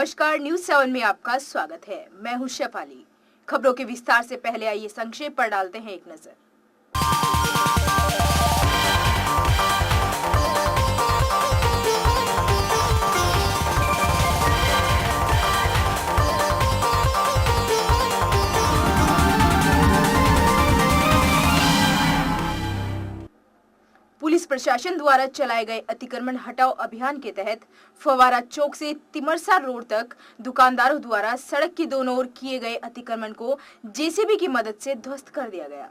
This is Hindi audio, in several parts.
नमस्कार, न्यूज 7 में आपका स्वागत है। मैं हूं शेफाली। खबरों के विस्तार से पहले आइए संक्षेप पर डालते हैं एक नजर। पुलिस प्रशासन द्वारा चलाए गए अतिक्रमण हटाओ अभियान के तहत फव्वारा चौक से तिमरसा रोड तक दुकानदारों द्वारा सड़क के दोनों ओर किए गए अतिक्रमण को जेसीबी की मदद से ध्वस्त कर दिया गया।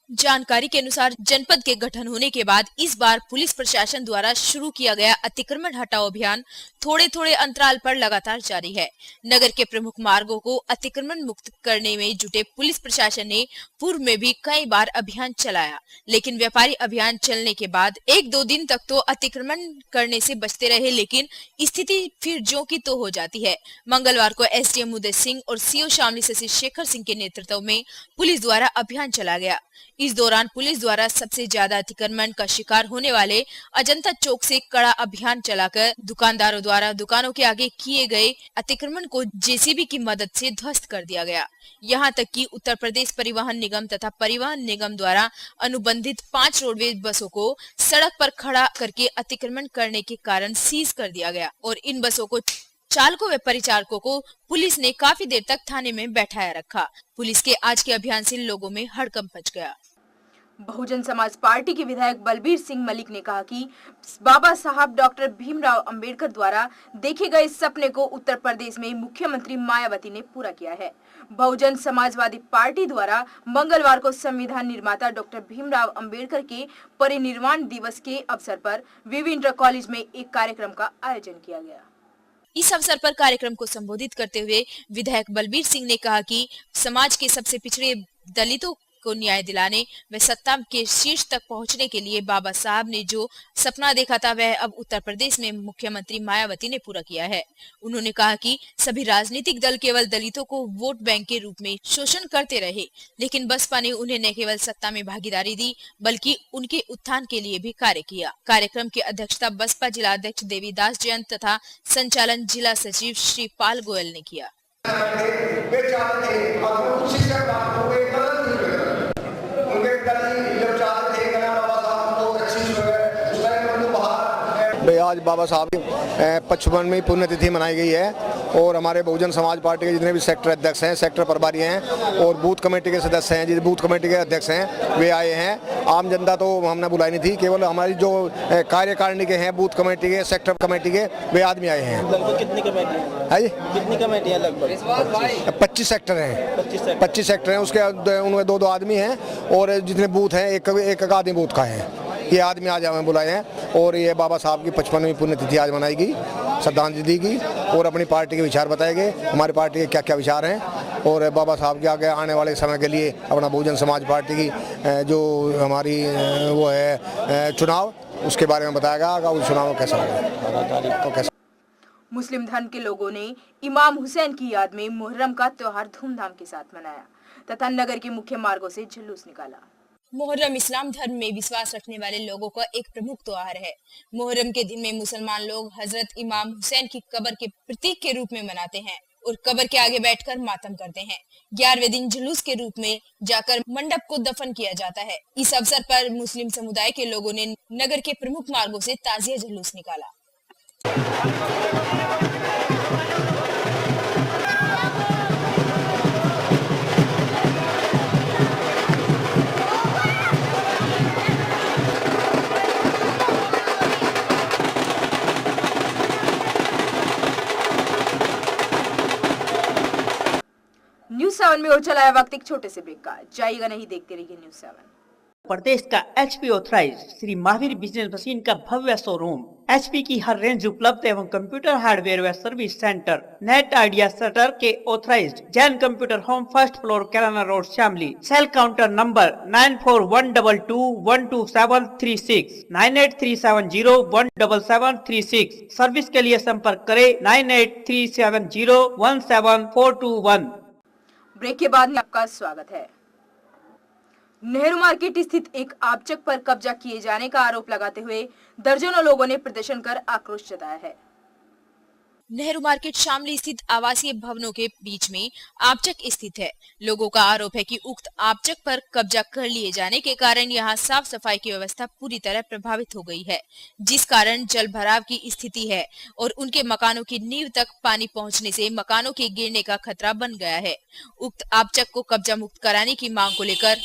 जानकारी के अनुसार जनपद के गठन होने के बाद इस बार पुलिस प्रशासन द्वारा शुरू किया गया अतिक्रमण हटाओ अभियान थोड़े थोड़े अंतराल पर लगातार जारी है। नगर के प्रमुख मार्गों को अतिक्रमण मुक्त करने में जुटे पुलिस प्रशासन ने पूर्व में भी कई बार अभियान चलाया, लेकिन व्यापारी अभियान चलने के बाद एक दो दिन तक तो अतिक्रमण करने से बचते रहे, लेकिन स्थिति फिर ज्यों की तो हो जाती है। मंगलवार को एसडीएम उदय सिंह और सीओ शामली शशि शेखर सिंह के नेतृत्व में पुलिस द्वारा अभियान चला गया। इस दौरान पुलिस द्वारा सबसे ज्यादा अतिक्रमण का शिकार होने वाले अजंता चौक से कड़ा अभियान चलाकर दुकानदारों द्वारा दुकानों के आगे किए गए अतिक्रमण को जेसीबी की मदद से ध्वस्त कर दिया गया। यहां तक कि उत्तर प्रदेश परिवहन निगम तथा परिवहन निगम द्वारा अनुबंधित 5 रोडवेज बसों को सड़क पर खड़ा करके अतिक्रमण करने के कारण सीज कर दिया गया और इन बसों को चालकों व परिचारकों को पुलिस ने काफी देर तक थाने में बैठाया रखा। पुलिस के आज के अभियान से लोगों में हड़कंप मच गया। बहुजन समाज पार्टी के विधायक बलबीर सिंह मलिक ने कहा कि बाबा साहब डॉक्टर भीमराव अंबेडकर द्वारा देखे गए सपने को उत्तर प्रदेश में मुख्यमंत्री मायावती ने पूरा किया है। बहुजन समाजवादी पार्टी द्वारा मंगलवार को संविधान निर्माता डॉक्टर भीमराव अंबेडकर के परिनिर्वाण दिवस के अवसर पर विवि इंटर कॉलेज में एक कार्यक्रम का आयोजन किया गया। इस अवसर पर कार्यक्रम को संबोधित करते हुए विधायक बलबीर सिंह ने कहा कि समाज के सबसे पिछड़े दलितों को न्याय दिलाने व सत्ता के शीर्ष तक पहुंचने के लिए बाबा साहब ने जो सपना देखा था वह अब उत्तर प्रदेश में मुख्यमंत्री मायावती ने पूरा किया है। उन्होंने कहा कि सभी राजनीतिक दल केवल दलितों को वोट बैंक के रूप में शोषण करते रहे, लेकिन बसपा ने उन्हें न केवल सत्ता में भागीदारी दी बल्कि उनके उत्थान के लिए भी कार्य किया। कार्यक्रम की अध्यक्षता बसपा जिला अध्यक्ष देवीदास जयंत तथा संचालन जिला सचिव श्री पाल गोयल ने किया। आज बाबा साहब की 55वीं पुण्यतिथि मनाई गई है और हमारे बहुजन समाज पार्टी के जितने भी सेक्टर अध्यक्ष हैं, सेक्टर प्रभारी हैं और बूथ कमेटी के सदस्य हैं, जिस बूथ कमेटी के अध्यक्ष हैं वे आए हैं। आम जनता तो हमने बुलाई नहीं थी, केवल हमारी जो कार्यकारिणी के हैं, बूथ कमेटी के, सेक्टर कमेटी के, वे आदमी आए हैं। लगभग कितनी कमेटी है जी? कितनी कमेटी है? लगभग 25 सेक्टर हैं। 25 सेक्टर हैं, उसके उनमें 2-2 आदमी हैं और जितने बूथ हैं एक आदमी बूथ का है। ये आदमी आज हमें बुलाए हैं और ये बाबा साहब की 55वीं पुण्यतिथि आज मनाई गई, श्रद्धांजलि दी गई और अपनी पार्टी के विचार बताए गए, हमारी पार्टी के क्या क्या विचार हैं और बाबा साहब के आगे आने वाले समय के लिए अपना बहुजन समाज पार्टी की जो हमारी वो है चुनाव, उसके बारे में बताया गया। उस चुनाव कैसा होगा तो कैसा। मुस्लिम धर्म के लोगों ने इमाम हुसैन की याद में मुहर्रम का त्योहार धूमधाम के साथ मनाया तथा नगर के मुख्य मार्गों से जुलूस निकाला। मुहर्रम इस्लाम धर्म में विश्वास रखने वाले लोगों का एक प्रमुख त्योहार है। मुहर्रम के दिन में मुसलमान लोग हजरत इमाम हुसैन की कब्र के प्रतीक के रूप में मनाते हैं और कब्र के आगे बैठकर मातम करते हैं। 11वें दिन जुलूस के रूप में जाकर मंडप को दफन किया जाता है। इस अवसर पर मुस्लिम समुदाय के लोगों ने नगर के प्रमुख मार्गों से ताजिया जुलूस निकाला। न्यूज 7 में और चलाया वक्त एक छोटे से ब्रेक का। जाइएगा नहीं, देखते रहिए न्यूज 7। प्रदेश का HP authorise Shri Mahavir business machine का भव्य शोरूम, HP की हर रेंज उपलब्ध एवं कंप्यूटर हार्डवेयर व service centre, net idea shutter के authorised, Jain computer home, first floor, Kailana road, Shamli. Sale counter number 9412212736, 9837017736। Service के लिए संपर्क करें 9837017421। ब्रेक के बाद आपका स्वागत है। नेहरू मार्केट स्थित एक आबचक पर कब्जा किए जाने का आरोप लगाते हुए दर्जनों लोगों ने प्रदर्शन कर आक्रोश जताया है। नेहरू मार्केट शामली स्थित आवासीय भवनों के बीच में आबचक स्थित है। लोगों का आरोप है कि उक्त आबचक पर कब्जा कर लिए जाने के कारण यहां साफ सफाई की व्यवस्था पूरी तरह प्रभावित हो गई है, जिस कारण जल भराव की स्थिति है और उनके मकानों की नींव तक पानी पहुंचने से मकानों के गिरने का खतरा बन गया है। उक्त आबचक को कब्जा मुक्त कराने की मांग को लेकर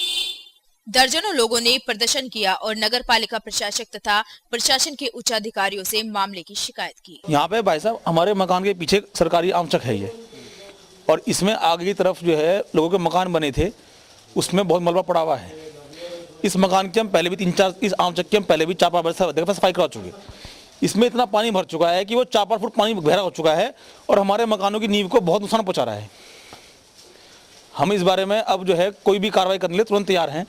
दर्जनों लोगों ने प्रदर्शन किया और नगर पालिका प्रशासक तथा प्रशासन के उच्च अधिकारियों से मामले की शिकायत की। यहाँ पे भाई साहब हमारे मकान के पीछे सरकारी आमचक है ये, और इसमें आगे की तरफ जो है लोगों के मकान बने थे, उसमें बहुत मलबा पड़ा हुआ है। इस मकान के हम पहले भी इस आमचक के हम पहले भी 4-5 वर्ष सफाई करा चुके। इसमें इतना पानी भर चुका है कि वो 4-5 फुट पानी गहरा हो चुका है और हमारे मकानों की नींव को बहुत नुकसान पहुंचा रहा है। हम इस बारे में अब जो है कोई भी कार्रवाई करने के लिए तुरंत तैयार हैं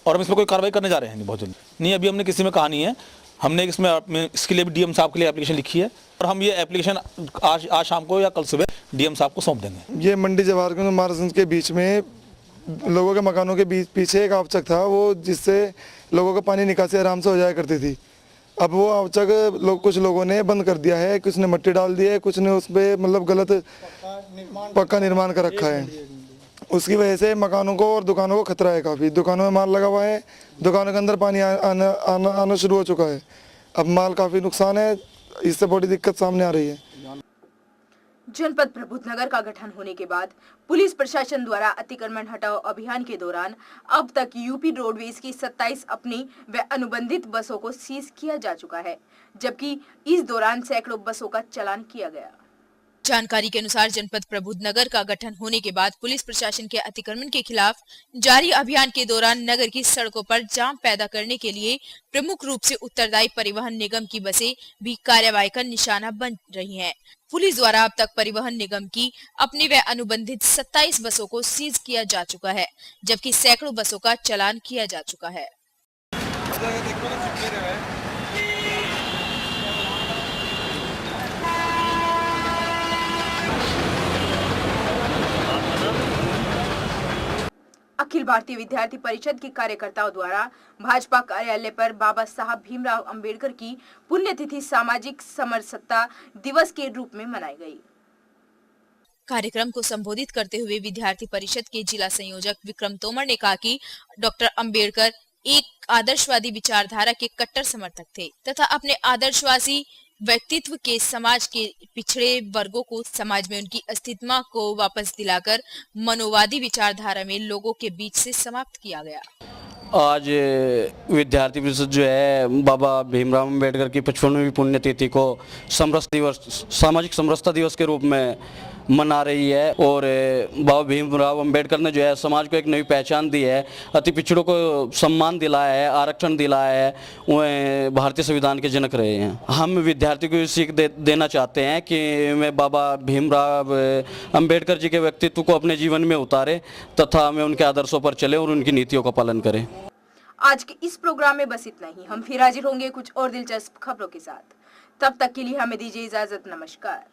और हम इसमें कोई कार्रवाई करने जा रहे हैं बहुत जल्दी। नहीं, अभी हमने किसी में कहा नहीं है। हमने इसके लिए भी डीएम साहब के लिए एप्लीकेशन लिखी है और हम ये एप्लीकेशन आज शाम को या कल सुबह डीएम साहब को सौंप देंगे। ये मंडी जवाहर महाराजगंज के बीच में लोगों के मकानों के पीछे एक आवचक था, वो जिससे लोगों का पानी निकासी आराम से हो जाया करती थी। अब वो आवचक कुछ लोगों ने बंद कर दिया है, कुछ ने मिट्टी डाल दी है, कुछ ने उस पर मतलब गलत पक्का निर्माण कर रखा है। उसकी वजह से मकानों को और दुकानों को खतरा है काफ़ी। दुकानों में माल लगा हुआ है, दुकानों के अंदर पानी आना शुरू हो चुका है। अब माल काफ़ी नुकसान है, इससे बड़ी दिक्कत सामने आ रही है। जनपद प्रबुद्धनगर का गठन होने के बाद पुलिस प्रशासन द्वारा अतिक्रमण हटाओ अभियान के दौरान अब तक यूपी रोडवेज की 27 अपनी व अनुबंधित बसों को सीज किया जा चुका है, जबकि इस दौरान सैकड़ों बसों का चालान किया गया। जानकारी के अनुसार जनपद प्रबुद्धनगर का गठन होने के बाद पुलिस प्रशासन के अतिक्रमण के खिलाफ जारी अभियान के दौरान नगर की सड़कों पर जाम पैदा करने के लिए प्रमुख रूप से उत्तरदायी परिवहन निगम की बसें भी कार्रवाई का निशाना बन रही हैं। पुलिस द्वारा अब तक परिवहन निगम की अपनी व अनुबंधित 27 बसों को सीज किया जा चुका है, जबकि सैकड़ों बसों का चालान किया जा चुका है। अखिल भारतीय विद्यार्थी परिषद के कार्यकर्ताओं द्वारा भाजपा कार्यालय पर बाबा साहब भीमराव अंबेडकर की पुण्यतिथि सामाजिक समरसता दिवस के रूप में मनाई गई। कार्यक्रम को संबोधित करते हुए विद्यार्थी परिषद के जिला संयोजक विक्रम तोमर ने कहा कि डॉक्टर अंबेडकर एक आदर्शवादी विचारधारा के कट्टर समर्थक थे तथा अपने आदर्शवादी व्यक्तित्व के समाज के पिछड़े वर्गों को समाज में उनकी अस्तित्व को वापस दिलाकर मनोवादी विचारधारा में लोगों के बीच से समाप्त किया गया। आज विद्यार्थी परिषद जो है बाबा भीमराव अंबेडकर की 55वीं पुण्यतिथि को सामाजिक समरसता दिवस के रूप में मना रही है और बाबा भीमराव अंबेडकर ने जो है समाज को एक नई पहचान दी है, अति पिछड़ों को सम्मान दिलाया है, आरक्षण दिलाया है, वह भारतीय संविधान के जनक रहे हैं। हम विद्यार्थी को सीख देना चाहते हैं कि मैं बाबा भीमराव अंबेडकर जी के व्यक्तित्व को अपने जीवन में उतारे तथा हमें उनके आदर्शों पर चले और उनकी नीतियों का पालन करें। आज के इस प्रोग्राम में बस इतना ही। हम फिर हाजिर होंगे कुछ और दिलचस्प खबरों के साथ। तब तक के लिए हमें दीजिए इजाजत। नमस्कार।